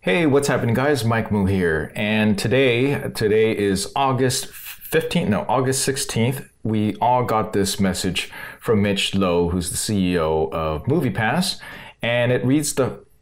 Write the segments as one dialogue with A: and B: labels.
A: Hey, what's happening, guys? Mike Moo here, and today is August 15th, no, August 16th. We all got this message from Mitch Lowe, who's the CEO of MoviePass, and it reads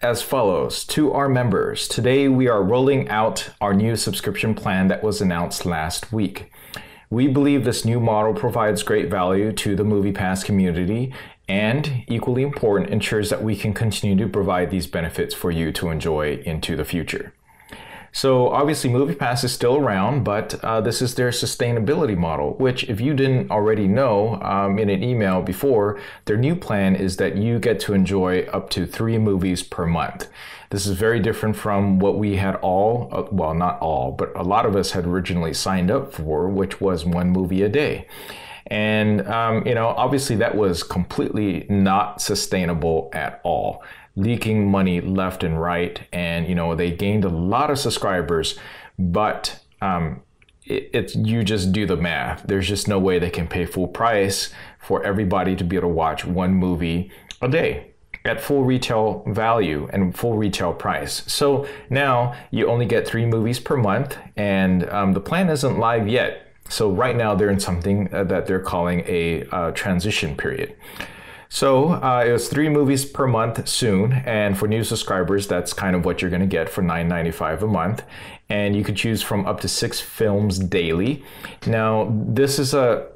A: as follows: to our members, today we are rolling out our new subscription plan that was announced last week. We believe this new model provides great value to the MoviePass community and, equally important, ensures that we can continue to provide these benefits for you to enjoy into the future. So obviously MoviePass is still around, but this is their sustainability model, which, if you didn't already know in an email before, their new plan is that you get to enjoy up to 3 movies per month. This is very different from what we had well, not all, but a lot of us had originally signed up for, which was 1 movie a day. And, obviously that was completely not sustainable at all, leaking money left and right. And, they gained a lot of subscribers, but you just do the math. There's just no way they can pay full price for everybody to be able to watch 1 movie a day at full retail value and full retail price. So now you only get 3 movies per month, and the plan isn't live yet. So right now they're in something that they're calling a transition period. So it was 3 movies per month soon, and for new subscribers, that's kind of what you're going to get for $9.95 a month. And you could choose from up to 6 films daily. Now, this is a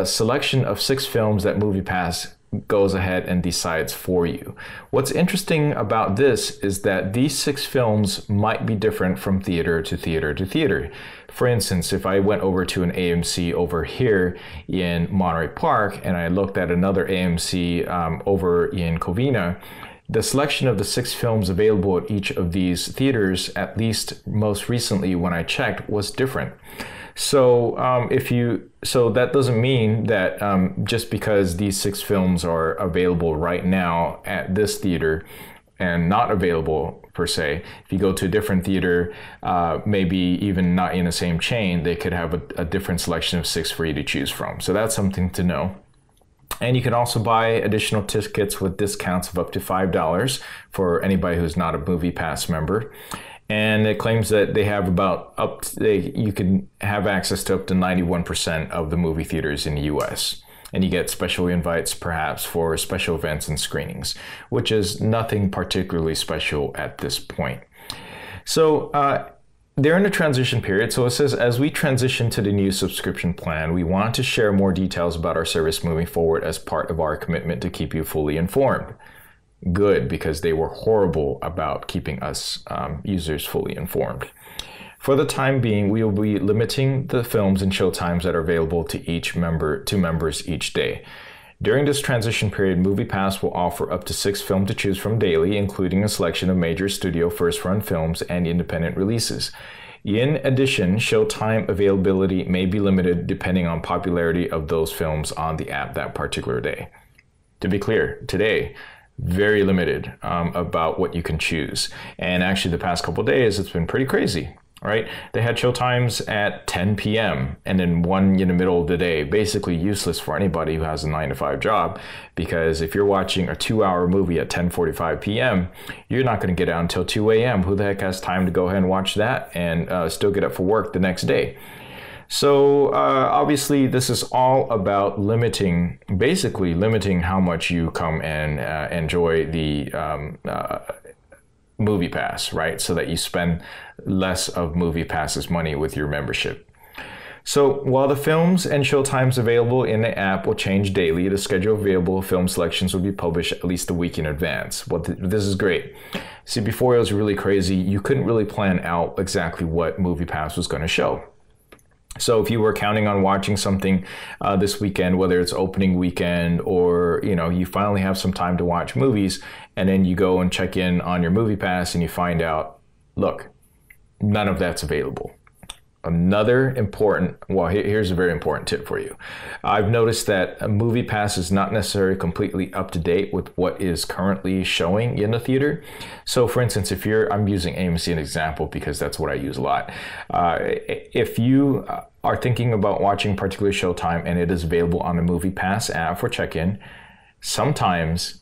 A: selection of 6 films that MoviePass goes ahead and decides for you. What's interesting about this is that these 6 films might be different from theater to theater to theater. For instance, if I went over to an AMC over here in Monterey Park and I looked at another AMC over in Covina, the selection of the 6 films available at each of these theaters, at least most recently when I checked, was different. So so that doesn't mean that just because these 6 films are available right now at this theater and not available per se, if you go to a different theater, maybe even not in the same chain, they could have a different selection of 6 for you to choose from. So that's something to know. And you can also buy additional tickets with discounts of up to $5 for anybody who's not a MoviePass member. And it claims that they have you can have access to up to 91% of the movie theaters in the US. And you get special invites perhaps for special events and screenings, which is nothing particularly special at this point. So they're in a transition period. So it says, as we transition to the new subscription plan, we want to share more details about our service moving forward as part of our commitment to keep you fully informed. Good, because they were horrible about keeping us users fully informed. For the time being, we will be limiting the films and showtimes that are available to members each day. During this transition period, MoviePass will offer up to 6 films to choose from daily, including a selection of major studio first-run films and independent releases. In addition, showtime availability may be limited depending on popularity of those films on the app that particular day. To be clear, today, very limited about what you can choose. And actually the past couple of days, it's been pretty crazy, right? They had showtimes at 10 p.m. and then one in the middle of the day, basically useless for anybody who has a 9-to-5 job, because if you're watching a 2-hour movie at 10:45 p.m., you're not going to get out until 2 a.m. Who the heck has time to go ahead and watch that and still get up for work the next day? So obviously this is all about basically limiting how much you come and enjoy the MoviePass, right? So that you spend less of MoviePass's money with your membership. So while the films and showtimes available in the app will change daily, the schedule of available film selections will be published at least a week in advance. Well, this is great. See, before it was really crazy. You couldn't really plan out exactly what MoviePass was going to show. So if you were counting on watching something this weekend, whether it's opening weekend or, you finally have some time to watch movies, and then you go and check in on your MoviePass and you find out, look, none of that's available. Another important, here's a very important tip for you. I've noticed that MoviePass is not necessarily completely up to date with what is currently showing in the theater. So for instance, I'm using AMC as an example because that's what I use a lot. If you are thinking about watching a particular showtime and it is available on the MoviePass app for check-in, sometimes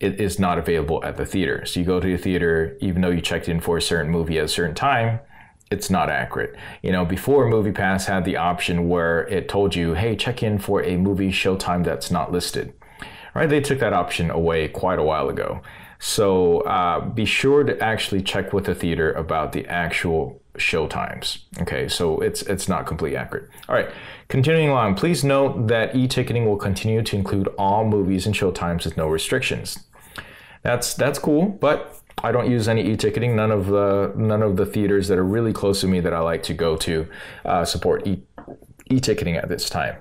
A: it is not available at the theater. So you go to the theater, even though you checked in for a certain movie at a certain time, it's not accurate. You know, before MoviePass had the option where it told you, hey, check in for a movie showtime that's not listed. Right? They took that option away quite a while ago. So be sure to actually check with the theater about the actual show times. Okay, so it's not completely accurate. All right, continuing along, please note that e-ticketing will continue to include all movies and show times with no restrictions. That's cool, but I don't use any e-ticketing. None of the theaters that are really close to me that I like to go to support e-ticketing at this time.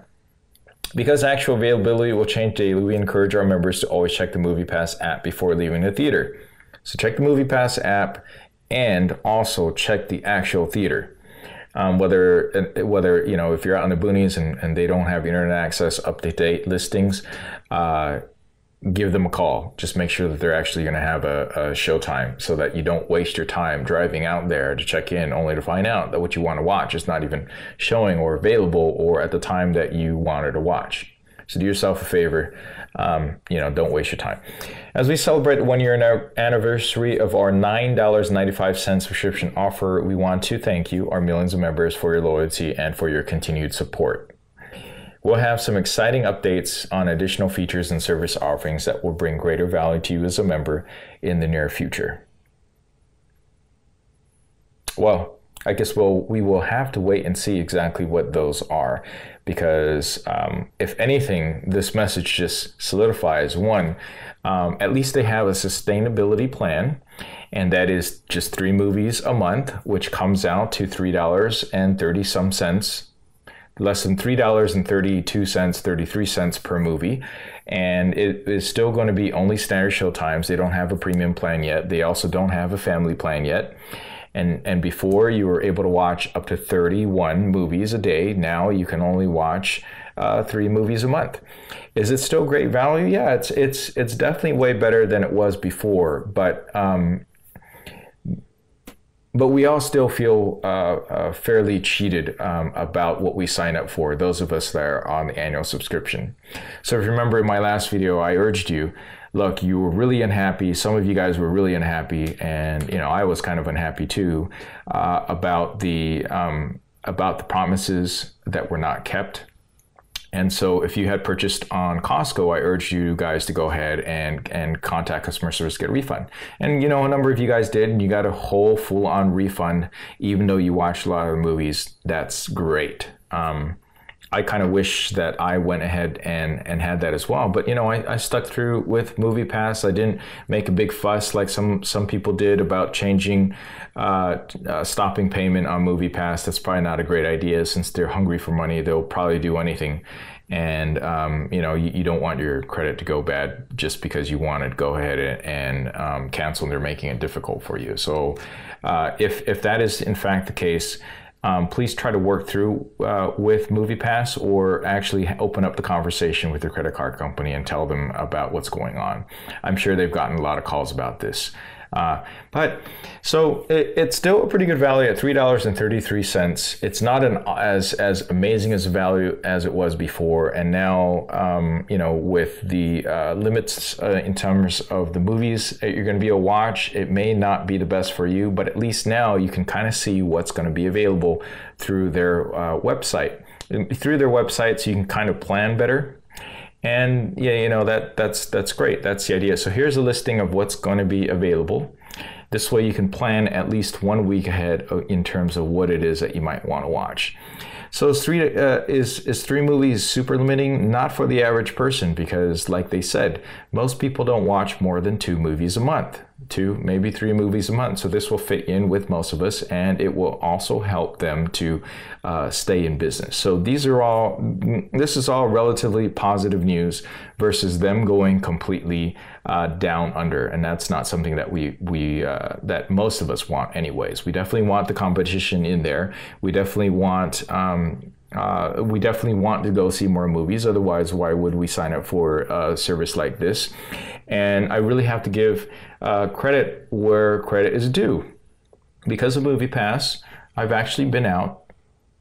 A: Because actual availability will change daily, we encourage our members to always check the MoviePass app before leaving the theater. So check the MoviePass app and also check the actual theater. Whether you know, if you're out in the boonies and they don't have internet access, up-to-date listings, give them a call. Just make sure that they're actually going to have a showtime so that you don't waste your time driving out there to check in only to find out that what you want to watch is not even showing or available or at the time that you wanted to watch. So do yourself a favor, you know, don't waste your time. As we celebrate the 1 year anniversary of our $9.95 subscription offer, we want to thank you, our millions of members, for your loyalty and for your continued support. We'll have some exciting updates on additional features and service offerings that will bring greater value to you as a member in the near future. Well, I guess we will have to wait and see exactly what those are, because if anything, this message just solidifies one, at least they have a sustainability plan, and that is just 3 movies a month, which comes out to $3.30 some cents. Less than $3.32, 33 cents per movie. And it is still going to be only standard show times. They don't have a premium plan yet. They also don't have a family plan yet. And before you were able to watch up to 31 movies a day. Now you can only watch 3 movies a month. Is it still great value? Yeah, it's definitely way better than it was before. But we all still feel fairly cheated about what we sign up for, those of us that are on the annual subscription. So if you remember in my last video, I urged you, look, you were really unhappy. Some of you guys were really unhappy, and you know, I was kind of unhappy too about the promises that were not kept. And so if you had purchased on Costco, I urge you guys to go ahead and contact customer service to get a refund. And you know, a number of you guys did, and you got a whole full-on refund, even though you watched a lot of the movies. That's great. I kind of wish that I went ahead and had that as well. But you know, I stuck through with MoviePass. I didn't make a big fuss like some people did about changing, stopping payment on MoviePass. That's probably not a great idea, since they're hungry for money. They'll probably do anything. And you know, you don't want your credit to go bad just because you want to go ahead and cancel, and they're making it difficult for you. So if that is in fact the case, please try to work through with MoviePass, or actually open up the conversation with your credit card company and tell them about what's going on. I'm sure they've gotten a lot of calls about this. But so it's still a pretty good value at $3.33. It's not as amazing as a value as it was before. And now, you know, with the limits in terms of the movies that you're going to be able to watch, it may not be the best for you, but at least now you can kind of see what's going to be available through their website. Through their website, so you can kind of plan better. And yeah, you know, that's great. That's the idea. So here's a listing of what's going to be available. This way you can plan at least 1 week ahead in terms of what it is that you might want to watch. So is 3 movies super limiting? Not for the average person, because like they said, most people don't watch more than 2 movies a month. 2, maybe 3 movies a month. So this will fit in with most of us, and it will also help them to stay in business. So this is all relatively positive news versus them going completely down under, and that's not something that that most of us want anyways. We definitely want the competition in there. We definitely want to go see more movies. Otherwise, why would we sign up for a service like this? And I really have to give credit where credit is due. Because of MoviePass, I've actually been out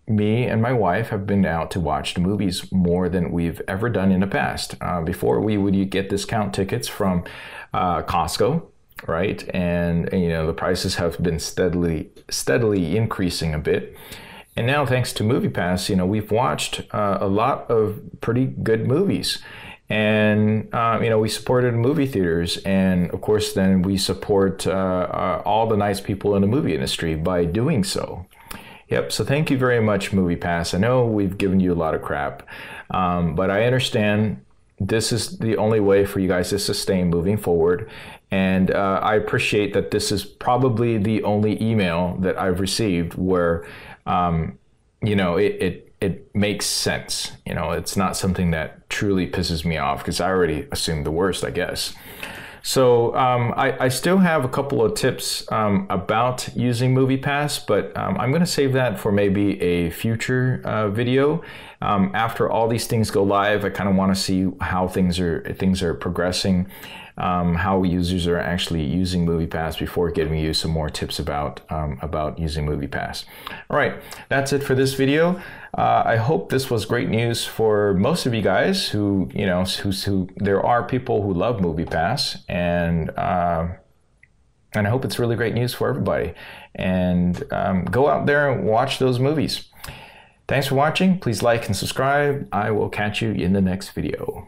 A: me and my wife have been out to watch the movies more than we've ever done in the past. Before we would get discount tickets from Costco, right? And you know, the prices have been steadily increasing a bit. And now, thanks to MoviePass, you know, we've watched a lot of pretty good movies. And, you know, we supported movie theaters. And of course, then we support all the nice people in the movie industry by doing so. Yep, so thank you very much, MoviePass. I know we've given you a lot of crap, but I understand this is the only way for you guys to sustain moving forward. And I appreciate that this is probably the only email that I've received where, you know, it makes sense. You know, it's not something that truly pisses me off because I already assumed the worst, I guess. So I still have a couple of tips about using MoviePass, but I'm going to save that for maybe a future video. After all these things go live, I kind of want to see how things are progressing, how users are actually using MoviePass before giving you some more tips about using MoviePass. All right, that's it for this video. I hope this was great news for most of you guys who, you know, who there are people who love MoviePass, and I hope it's really great news for everybody. And go out there and watch those movies. Thanks for watching. Please like and subscribe. I will catch you in the next video.